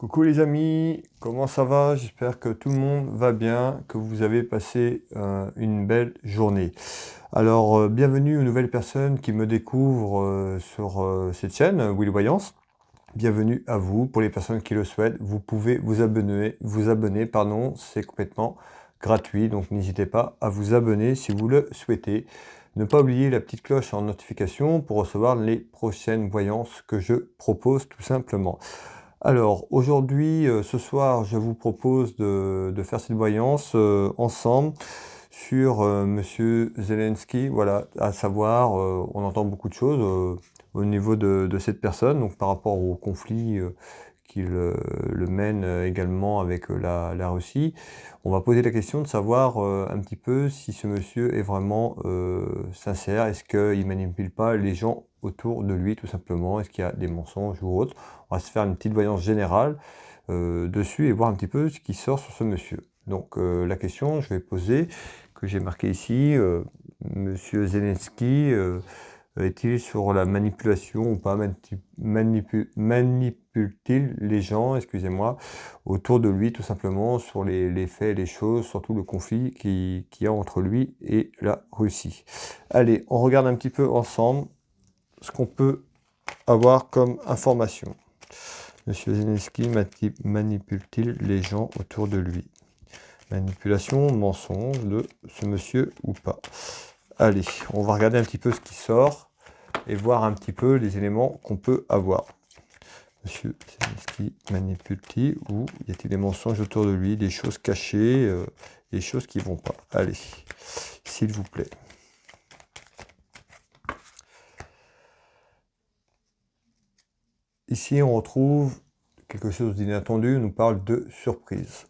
Coucou les amis, comment ça va? J'espère que tout le monde va bien, que vous avez passé une belle journée. Alors, bienvenue aux nouvelles personnes qui me découvrent sur cette chaîne, Will Voyance. Bienvenue à vous. Pour les personnes qui le souhaitent, vous pouvez vous abonner, pardon, c'est complètement gratuit, donc n'hésitez pas à vous abonner si vous le souhaitez. Ne pas oublier la petite cloche en notification pour recevoir les prochaines voyances que je propose tout simplement. Alors, aujourd'hui, ce soir, je vous propose de faire cette voyance ensemble sur Monsieur Zelensky. Voilà, à savoir, on entend beaucoup de choses au niveau de cette personne, donc par rapport au conflit qu'il le mène également avec la Russie. On va poser la question de savoir un petit peu si ce monsieur est vraiment sincère. Est-ce qu'il manipule pas les gens autour de lui, tout simplement? Est-ce qu'il y a des mensonges ou autre? On va se faire une petite voyance générale dessus et voir un petit peu ce qui sort sur ce monsieur. Donc la question, je vais poser, que j'ai marqué ici, Monsieur Zelensky est-il sur la manipulation ou pas? Manipule-t-il les gens, excusez-moi, autour de lui, tout simplement, sur les faits, les choses, surtout le conflit qu'il y a entre lui et la Russie. Allez, on regarde un petit peu ensemble ce qu'on peut avoir comme information. Monsieur Zelensky manipule-t-il les gens autour de lui? Manipulation, mensonge de ce monsieur ou pas? Allez, on va regarder un petit peu ce qui sort et voir un petit peu les éléments qu'on peut avoir. Monsieur Zelensky manipule-t-il ou y a-t-il des mensonges autour de lui, des choses cachées, des choses qui vont pas? Allez, s'il vous plaît. Ici, on retrouve quelque chose d'inattendu, on nous parle de surprise.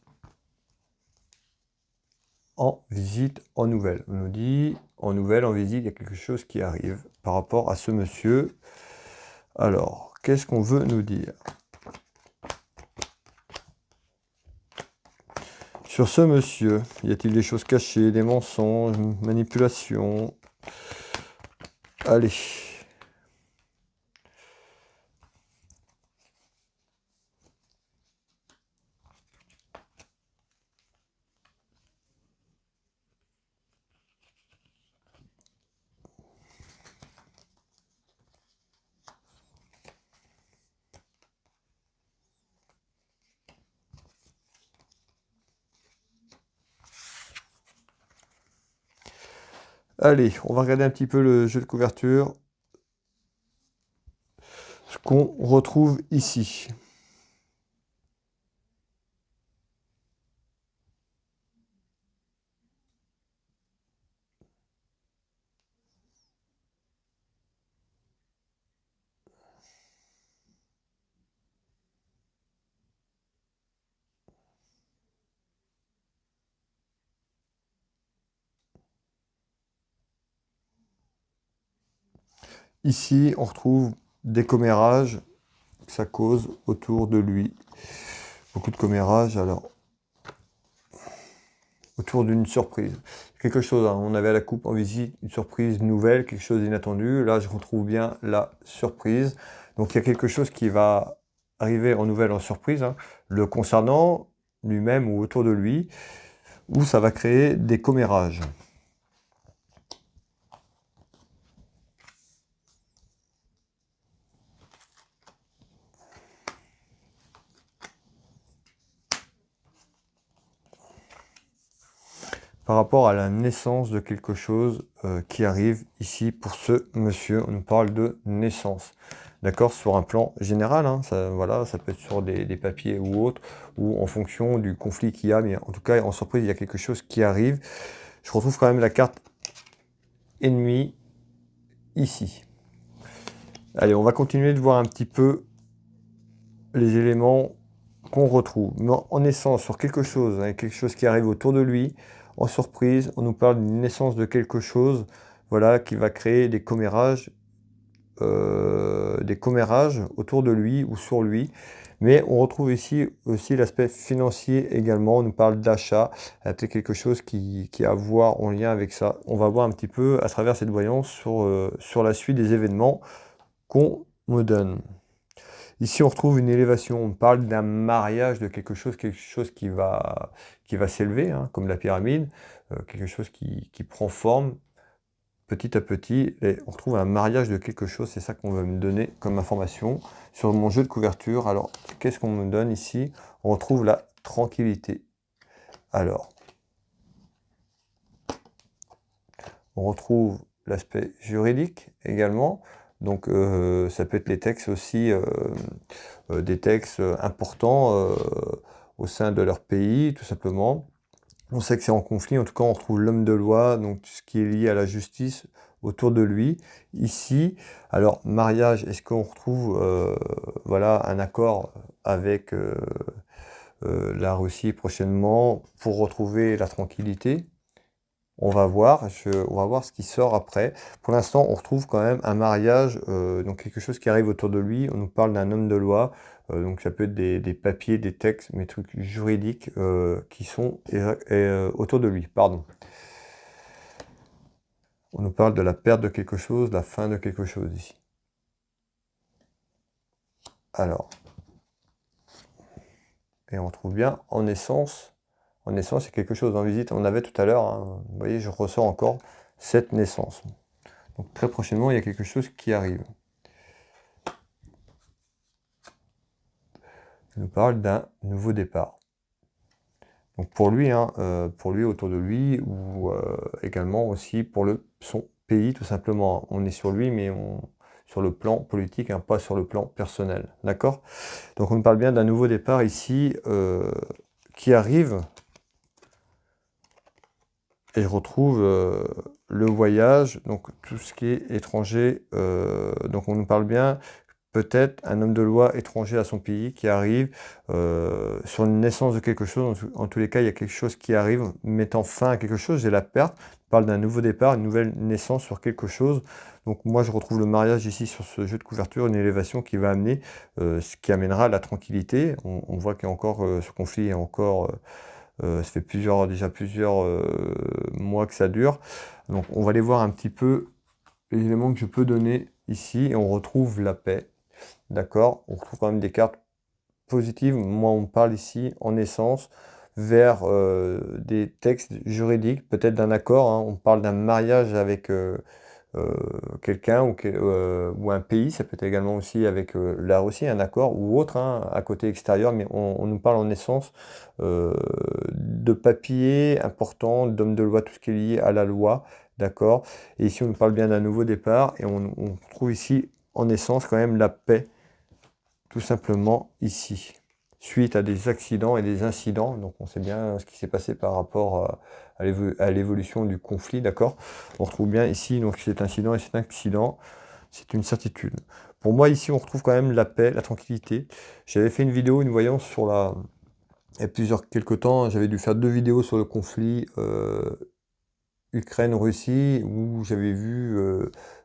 En visite, en nouvelle. On nous dit, en nouvelle, en visite, il y a quelque chose qui arrive par rapport à ce monsieur. Alors, qu'est-ce qu'on veut nous dire? Sur ce monsieur, y a-t-il des choses cachées, des mensonges, manipulations? Allez. Allez, on va regarder un petit peu le jeu de couverture. Ce qu'on retrouve ici. Ici, on retrouve des commérages que ça cause autour de lui. Beaucoup de commérages, alors, autour d'une surprise. Quelque chose, hein, on avait à la coupe en visite une surprise nouvelle, quelque chose d'inattendu. Là, je retrouve bien la surprise. Donc, il y a quelque chose qui va arriver en nouvelle, en surprise, hein, le concernant lui-même ou autour de lui, où ça va créer des commérages. Par rapport à la naissance de quelque chose qui arrive ici pour ce monsieur, on nous parle de naissance. D'accord, sur un plan général, hein, ça, voilà, ça peut être sur des papiers ou autre, ou en fonction du conflit qu'il y a, mais en tout cas, en surprise, il y a quelque chose qui arrive. Je retrouve quand même la carte ennemie ici. Allez, on va continuer de voir un petit peu les éléments qu'on retrouve. Mais en naissance sur quelque chose, hein, quelque chose qui arrive autour de lui, en surprise, on nous parle d'une naissance de quelque chose, voilà, qui va créer des commérages autour de lui ou sur lui. Mais on retrouve ici aussi l'aspect financier également. On nous parle d'achat, peut-être quelque chose qui a à voir en lien avec ça. On va voir un petit peu à travers cette voyance sur la suite des événements qu'on me donne. Ici, on retrouve une élévation. On parle d'un mariage de quelque chose qui va s'élever, hein, comme la pyramide, quelque chose qui prend forme petit à petit. Et on retrouve un mariage de quelque chose. C'est ça qu'on va me donner comme information sur mon jeu de couverture. Alors, qu'est-ce qu'on me donne ici? On retrouve la tranquillité. Alors, on retrouve l'aspect juridique également. Donc, ça peut être les textes aussi, des textes importants au sein de leur pays, tout simplement. On sait que c'est en conflit. En tout cas, on retrouve l'homme de loi, donc tout ce qui est lié à la justice autour de lui. Ici, alors, mariage, est-ce qu'on retrouve voilà, un accord avec la Russie prochainement pour retrouver la tranquillité? On va voir ce qui sort après. Pour l'instant, on retrouve quand même un mariage, donc quelque chose qui arrive autour de lui. On nous parle d'un homme de loi, donc ça peut être des papiers, des textes, mais trucs juridiques qui sont autour de lui. Pardon. On nous parle de la perte de quelque chose, la fin de quelque chose ici. Alors, et on trouve bien en essence. En naissance, c'est quelque chose en visite. On avait tout à l'heure, hein, vous voyez, je ressens encore cette naissance. Donc très prochainement, il y a quelque chose qui arrive. Il nous parle d'un nouveau départ. Donc pour lui, hein, autour de lui, ou également aussi pour son pays, tout simplement. On est sur lui, mais sur le plan politique, hein, pas sur le plan personnel. D'accord? Donc on nous parle bien d'un nouveau départ ici qui arrive. Et je retrouve le voyage, donc tout ce qui est étranger. Donc on nous parle bien, peut-être un homme de loi étranger à son pays qui arrive sur une naissance de quelque chose. En tous les cas, il y a quelque chose qui arrive, mettant fin à quelque chose. J'ai la perte. On parle d'un nouveau départ, une nouvelle naissance sur quelque chose. Donc moi, je retrouve le mariage ici sur ce jeu de couverture, une élévation qui va amener, ce qui amènera la tranquillité. On voit qu'il y a encore ce conflit est encore... ça fait déjà plusieurs mois que ça dure. Donc on va aller voir un petit peu les éléments que je peux donner ici. Et on retrouve la paix. D'accord? On retrouve quand même des cartes positives. Moi, on parle ici en essence vers des textes juridiques, peut-être d'un accord, hein. On parle d'un mariage avec quelqu'un ou un pays. Ça peut être également aussi avec la Russie, un accord ou autre, hein, à côté extérieur, mais on nous parle en essence de papiers importants, d'hommes de loi, tout ce qui est lié à la loi, d'accord? Et ici, on nous parle bien d'un nouveau départ, et on trouve ici en essence quand même la paix, tout simplement ici, suite à des accidents et des incidents. Donc on sait bien ce qui s'est passé par rapport à l'évolution du conflit, d'accord? On retrouve bien ici donc cet incident et cet accident, c'est une certitude. Pour moi ici on retrouve quand même la paix, la tranquillité. J'avais fait une vidéo, une voyance sur il y a quelques temps, j'avais dû faire 2 vidéos sur le conflit Ukraine-Russie, où j'avais vu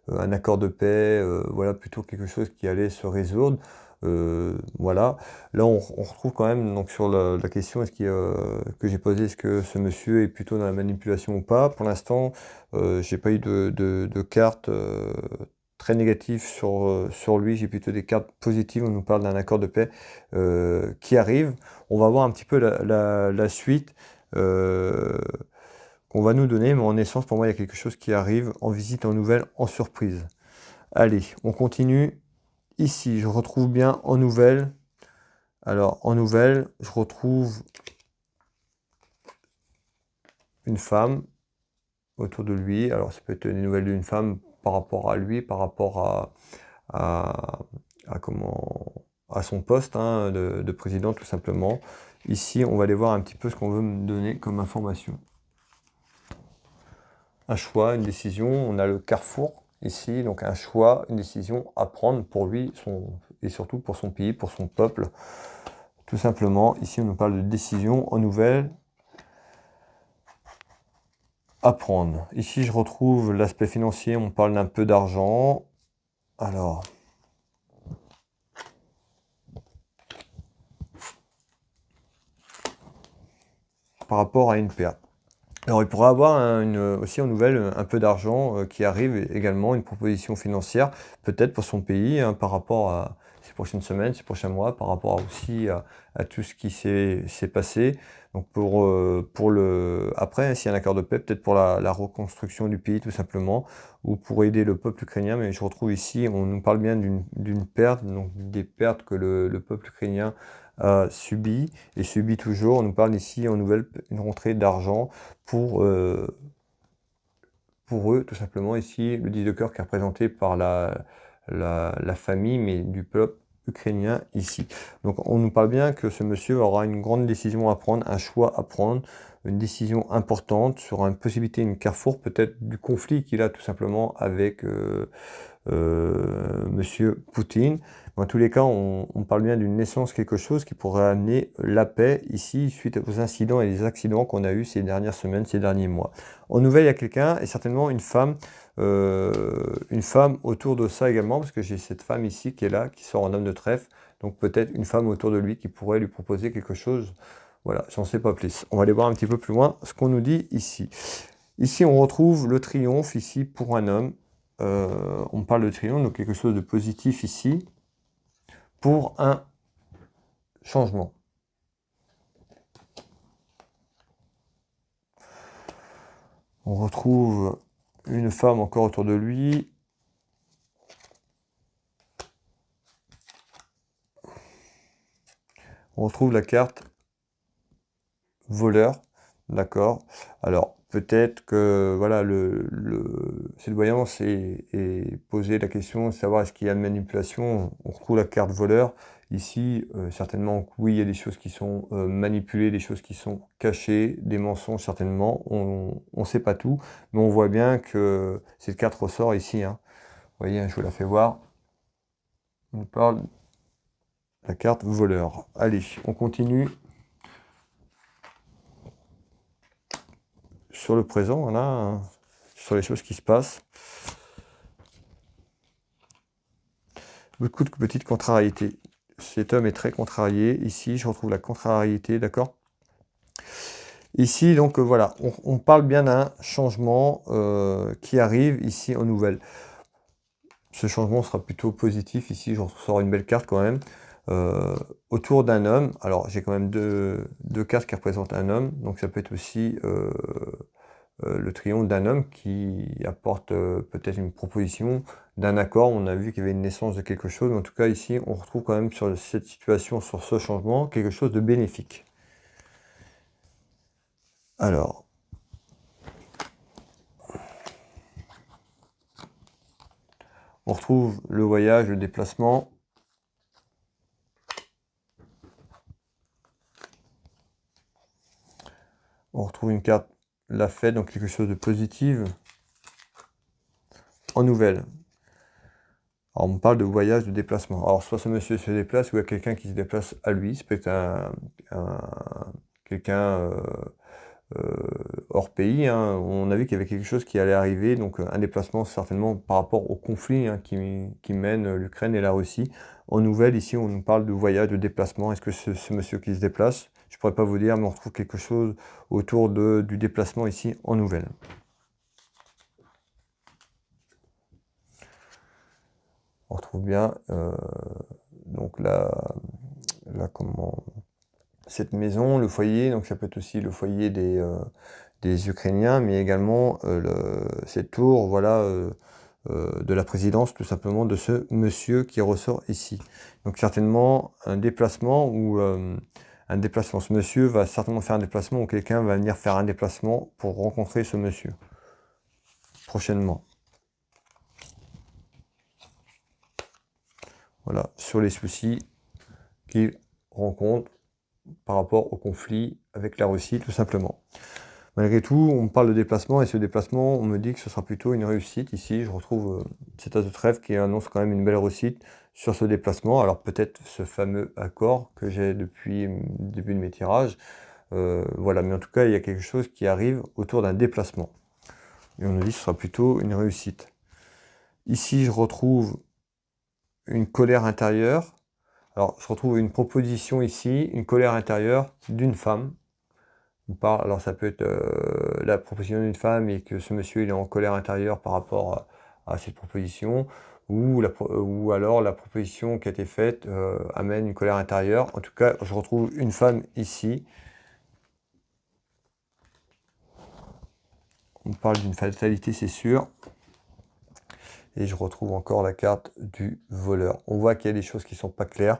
un accord de paix, voilà, plutôt quelque chose qui allait se résoudre. Voilà. Là, on retrouve quand même donc sur la question que j'ai posée, est-ce que ce monsieur est plutôt dans la manipulation ou pas? Pour l'instant, j'ai pas eu de cartes très négatives sur lui. J'ai plutôt des cartes positives. On nous parle d'un accord de paix qui arrive. On va voir un petit peu la suite qu'on va nous donner, mais en essence, pour moi, il y a quelque chose qui arrive en visite, en nouvelle, en surprise. Allez, on continue. Ici, je retrouve bien en nouvelle. Alors, en nouvelle, je retrouve une femme autour de lui. Alors, ça peut être une nouvelle d'une femme par rapport à lui, par rapport à son poste, hein, de président, tout simplement. Ici, on va aller voir un petit peu ce qu'on veut me donner comme information. Un choix, une décision. On a le carrefour ici, donc un choix, une décision à prendre pour lui et surtout pour son pays, pour son peuple. Tout simplement, ici on nous parle de décision en nouvelle à prendre. Ici je retrouve l'aspect financier, on parle d'un peu d'argent. Alors, par rapport à une perte. Alors il pourra avoir aussi en nouvelle un peu d'argent qui arrive également, une proposition financière, peut-être pour son pays, hein, par rapport à ces prochaines semaines, ces prochains mois, par rapport aussi à tout ce qui s'est passé. Donc après, s'il y a un accord de paix, peut-être pour la reconstruction du pays tout simplement, ou pour aider le peuple ukrainien, mais je retrouve ici, on nous parle bien d'une perte, donc des pertes que le peuple ukrainien a subies et subit toujours. On nous parle ici en nouvelle une rentrée d'argent pour eux, tout simplement. Ici, le 10 de cœur qui est représenté par la famille, mais du peuple ukrainien ici. Donc on nous parle bien que ce monsieur aura une grande décision à prendre, un choix à prendre, une décision importante sur une possibilité, une carrefour peut-être du conflit qu'il a tout simplement avec monsieur Poutine. Dans tous les cas, on parle bien d'une naissance, quelque chose qui pourrait amener la paix ici, suite aux incidents et les accidents qu'on a eus ces dernières semaines, ces derniers mois. En nouvelle, il y a quelqu'un, et certainement une femme autour de ça également, parce que j'ai cette femme ici qui est là, qui sort en homme de trèfle, donc peut-être une femme autour de lui qui pourrait lui proposer quelque chose. Voilà, j'en sais pas plus. On va aller voir un petit peu plus loin ce qu'on nous dit ici. Ici, on retrouve le triomphe ici pour un homme. On parle de triomphe, donc quelque chose de positif ici, pour un changement. On retrouve une femme encore autour de lui. On retrouve la carte voleur, d'accord. Alors, peut-être que, voilà, cette voyance est posée la question de savoir est-ce qu'il y a de manipulation. On retrouve la carte voleur. Ici, certainement, oui, il y a des choses qui sont manipulées, des choses qui sont cachées, des mensonges, certainement. On ne sait pas tout, mais on voit bien que cette carte ressort ici, hein. Vous voyez, je vous la fais voir. On parle de la carte voleur. Allez, on continue. Sur le présent, voilà, sur les choses qui se passent. Beaucoup de petites contrariétés. Cet homme est très contrarié. Ici, je retrouve la contrariété, d'accord? Ici, donc voilà, on parle bien d'un changement qui arrive ici en nouvelle. Ce changement sera plutôt positif. Ici, je ressors une belle carte quand même. Autour d'un homme. Alors, j'ai quand même deux cartes qui représentent un homme. Donc, ça peut être aussi le triomphe d'un homme qui apporte peut-être une proposition d'un accord. On a vu qu'il y avait une naissance de quelque chose. Mais en tout cas, ici, on retrouve quand même sur cette situation, sur ce changement, quelque chose de bénéfique. Alors, on retrouve le voyage, le déplacement. On retrouve une carte, la fête, donc quelque chose de positif. En nouvelle. Alors, on parle de voyage, de déplacement. Alors, soit ce monsieur se déplace, ou il y a quelqu'un qui se déplace à lui. Ça peut être quelqu'un hors pays, hein. On a vu qu'il y avait quelque chose qui allait arriver, donc un déplacement certainement par rapport au conflit hein, qui mène l'Ukraine et la Russie. En nouvelle, ici, on nous parle de voyage, de déplacement. Est-ce que ce monsieur qui se déplace? Je ne pourrais pas vous dire, mais on retrouve quelque chose autour du déplacement ici en nouvelle. On retrouve bien donc cette maison, le foyer, donc ça peut être aussi le foyer des Ukrainiens, mais également cette tour, voilà, de la présidence, tout simplement, de ce monsieur qui ressort ici. Donc certainement un déplacement ou un déplacement. Ce monsieur va certainement faire un déplacement ou quelqu'un va venir faire un déplacement pour rencontrer ce monsieur prochainement. Voilà, sur les soucis qu'il rencontre par rapport au conflit avec la Russie, tout simplement. Malgré tout, on parle de déplacement, et ce déplacement, on me dit que ce sera plutôt une réussite. Ici, je retrouve cet as de trèfle qui annonce quand même une belle réussite sur ce déplacement. Alors peut-être ce fameux accord que j'ai depuis le début de mes tirages. Voilà, mais en tout cas, il y a quelque chose qui arrive autour d'un déplacement. Et on me dit que ce sera plutôt une réussite. Ici, je retrouve une colère intérieure. Alors, je retrouve une proposition ici, une colère intérieure d'une femme. Alors, ça peut être la proposition d'une femme et que ce monsieur il est en colère intérieure par rapport à cette proposition. ou alors la proposition qui a été faite amène une colère intérieure. En tout cas, je retrouve une femme ici. On parle d'une fatalité, c'est sûr. Et je retrouve encore la carte du voleur. On voit qu'il y a des choses qui ne sont pas claires,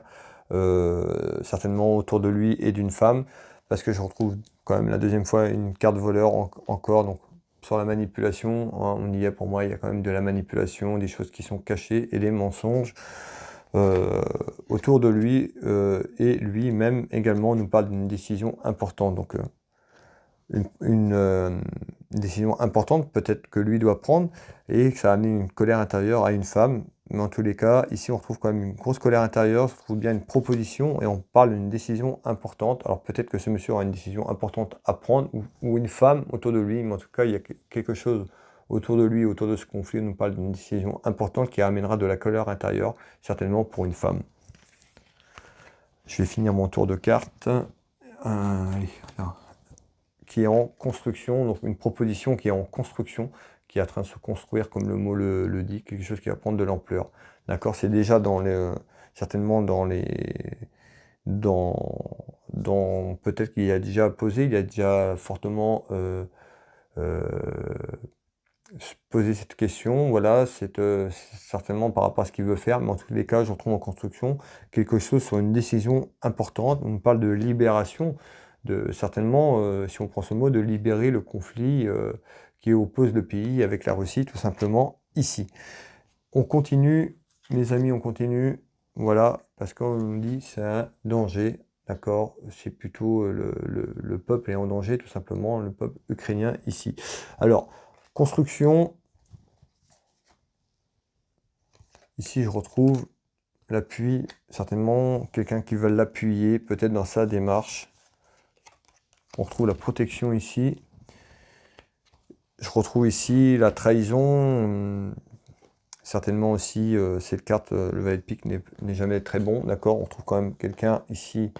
certainement autour de lui et d'une femme, parce que je retrouve quand même la deuxième fois une carte voleur encore. Donc sur la manipulation, hein, on y est pour moi, il y a quand même de la manipulation, des choses qui sont cachées et des mensonges. Autour de lui et lui-même également nous parle d'une décision importante. Donc une décision importante peut-être que lui doit prendre et que ça a amené une colère intérieure à une femme. Mais en tous les cas, ici on retrouve quand même une grosse colère intérieure, on trouve bien une proposition et on parle d'une décision importante. Alors peut-être que ce monsieur aura une décision importante à prendre ou une femme autour de lui, mais en tout cas il y a quelque chose autour de lui, autour de ce conflit, on nous parle d'une décision importante qui amènera de la colère intérieure, certainement pour une femme. Je vais finir mon tour de cartes. Allez, là. Qui est en construction, donc une proposition qui est en construction, qui est en train de se construire, comme le mot le dit, quelque chose qui va prendre de l'ampleur. D'accord? C'est déjà dans les, certainement dans les, peut-être qu'il y a déjà posé, il y a déjà fortement posé cette question. Voilà, c'est certainement par rapport à ce qu'il veut faire, mais en tous les cas, je retrouve en construction quelque chose sur une décision importante. On parle de libération certainement, si on prend ce mot, de libérer le conflit qui oppose le pays avec la Russie, tout simplement ici. On continue, mes amis, on continue, voilà, parce qu'on nous dit c'est un danger, d'accord, c'est plutôt le peuple est en danger, tout simplement, le peuple ukrainien ici. Alors, construction, ici je retrouve l'appui, certainement quelqu'un qui va l'appuyer, peut-être dans sa démarche. On retrouve la protection ici. Je retrouve ici la trahison. Certainement aussi, cette carte, le valet de pique n'est jamais très bon. D'accord? On trouve quand même quelqu'un ici.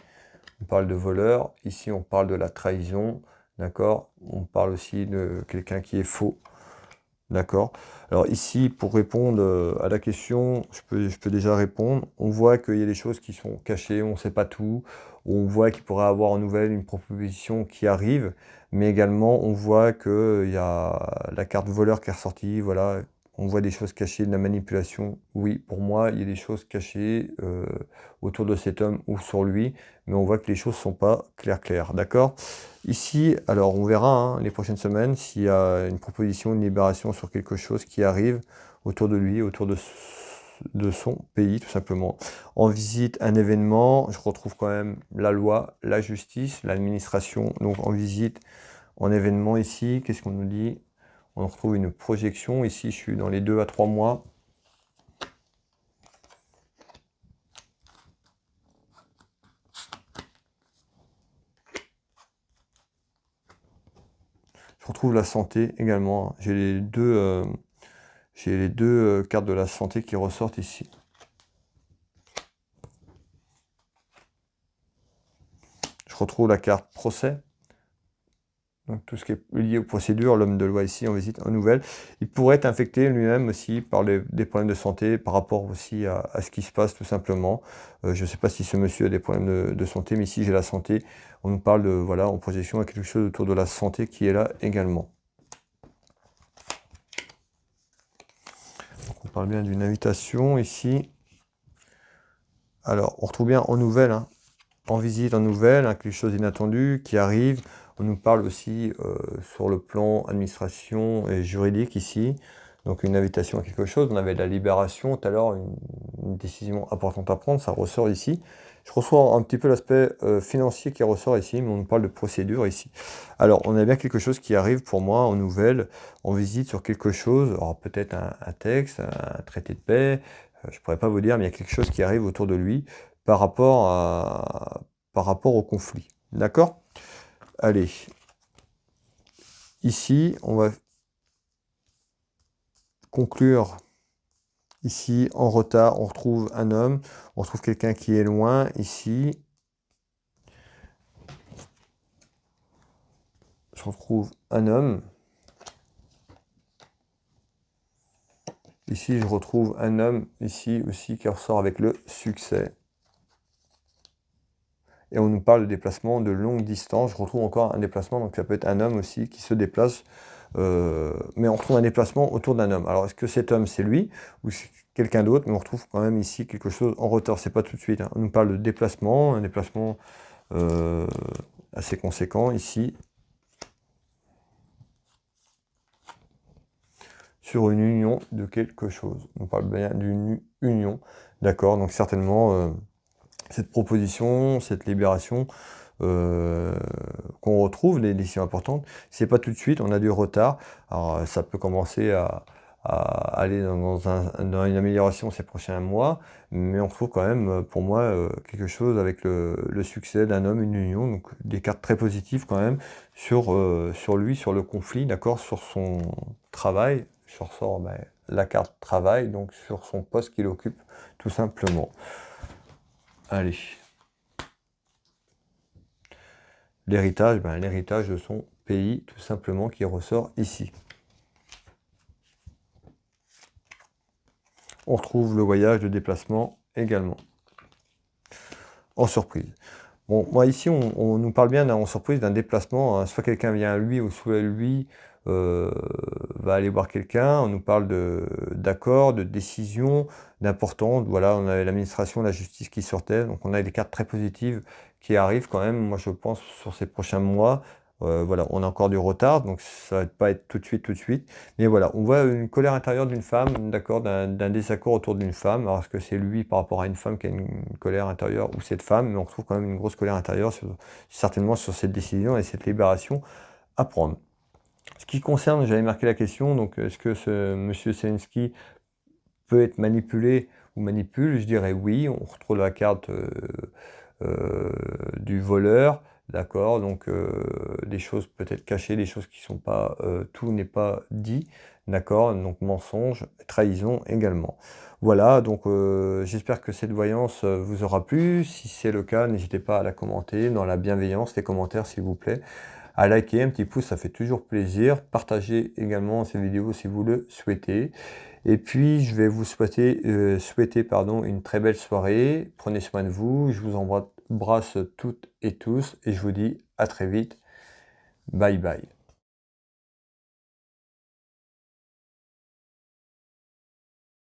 On parle de voleur. Ici, on parle de la trahison. D'accord? On parle aussi de quelqu'un qui est faux. D'accord? Alors ici, pour répondre à la question, je peux déjà répondre. On voit qu'il y a des choses qui sont cachées, on ne sait pas tout. On voit qu'il pourrait avoir en nouvelle une proposition qui arrive, mais également on voit qu'il y a la carte voleur qui est ressortie. Voilà, on voit des choses cachées, de la manipulation. Oui, pour moi, il y a des choses cachées autour de cet homme ou sur lui, mais on voit que les choses ne sont pas claires. D'accord? Ici, alors on verra hein, les prochaines semaines s'il y a une proposition, une libération sur quelque chose qui arrive autour de lui, autour de son pays, tout simplement. En visite, un événement, je retrouve quand même la loi, la justice, l'administration. Donc en visite, en événement ici, qu'est-ce qu'on nous dit? On retrouve une projection. Ici, je suis dans les 2 à 3 mois. Je retrouve la santé également. J'ai les deux cartes de la santé qui ressortent ici. Je retrouve la carte procès. Donc tout ce qui est lié aux procédures, l'homme de loi ici en visite en nouvelle. Il pourrait être infecté lui-même aussi par des problèmes de santé par rapport aussi à ce qui se passe tout simplement. Je ne sais pas si ce monsieur a des problèmes de santé, mais ici j'ai la santé. On nous parle de, voilà, en projection, il y a quelque chose autour de la santé qui est là également. Donc on parle bien d'une invitation ici. Alors on retrouve bien en nouvelle, hein, en visite, en nouvelle, hein, quelque chose d'inattendu qui arrive. On nous parle aussi sur le plan administration et juridique ici. Donc une invitation à quelque chose. On avait de la libération tout à l'heure, une décision importante à prendre, ça ressort ici. Je reçois un petit peu l'aspect financier qui ressort ici, mais on nous parle de procédure ici. Alors on a bien quelque chose qui arrive pour moi en nouvelle, en visite sur quelque chose. Alors peut-être un texte, un traité de paix, je ne pourrais pas vous dire, mais il y a quelque chose qui arrive autour de lui par rapport au conflit. D'accord? Allez, ici, on va conclure. Ici, en retard, on retrouve un homme, on retrouve quelqu'un qui est loin. Ici, je retrouve un homme. ici, je retrouve un homme, ici aussi, qui ressort avec le succès. Et on nous parle de déplacement de longue distance. Je retrouve encore un déplacement, donc ça peut être un homme aussi qui se déplace. Mais on retrouve un déplacement autour d'un homme. Alors, est-ce que cet homme, c'est lui ou c'est quelqu'un d'autre? Mais on retrouve quand même ici quelque chose en retard. C'est pas tout de suite, hein. On nous parle de déplacement, un déplacement assez conséquent ici. Sur une union de quelque chose. On parle bien d'une union. D'accord, donc certainement cette proposition, cette libération qu'on retrouve, les décisions importantes, c'est pas tout de suite, on a du retard. Alors ça peut commencer à aller dans une amélioration ces prochains mois, mais on retrouve quand même pour moi quelque chose avec le succès d'un homme, une union, donc des cartes très positives quand même sur lui, sur le conflit, d'accord, sur son travail. Je ressors la carte travail, donc sur son poste qu'il occupe, tout simplement. Allez. L'héritage, l'héritage de son pays, tout simplement, qui ressort ici. On retrouve le voyage, le déplacement également. En surprise. Bon, moi ici, on nous parle bien en surprise d'un déplacement, hein. Soit quelqu'un vient à lui, ou soit lui va aller voir quelqu'un. On nous parle d'accord, de décision, d'importance. Voilà, on avait l'administration, la justice qui sortait. Donc on a des cartes très positives qui arrivent quand même, moi je pense, sur ces prochains mois. Voilà, on a encore du retard, donc ça va pas être tout de suite. Mais voilà, on voit une colère intérieure d'une femme, d'accord, d'un désaccord autour d'une femme. Alors est-ce que c'est lui par rapport à une femme qui a une colère intérieure ou cette femme? Mais on retrouve quand même une grosse colère intérieure, certainement sur cette décision et cette libération à prendre. Ce qui concerne, j'avais marqué la question, donc est-ce que ce monsieur Zelensky peut être manipulé ou manipule? Je dirais oui, on retrouve la carte du voleur, d'accord, donc des choses peut-être cachées, des choses qui sont pas, tout n'est pas dit, d'accord, donc mensonge, trahison également. Voilà, donc j'espère que cette voyance vous aura plu. Si c'est le cas, n'hésitez pas à la commenter dans la bienveillance, les commentaires s'il vous plaît, à liker, un petit pouce, ça fait toujours plaisir. Partagez également ces vidéos si vous le souhaitez. Et puis, je vais vous souhaiter une très belle soirée. Prenez soin de vous. Je vous embrasse toutes et tous et je vous dis à très vite. Bye bye.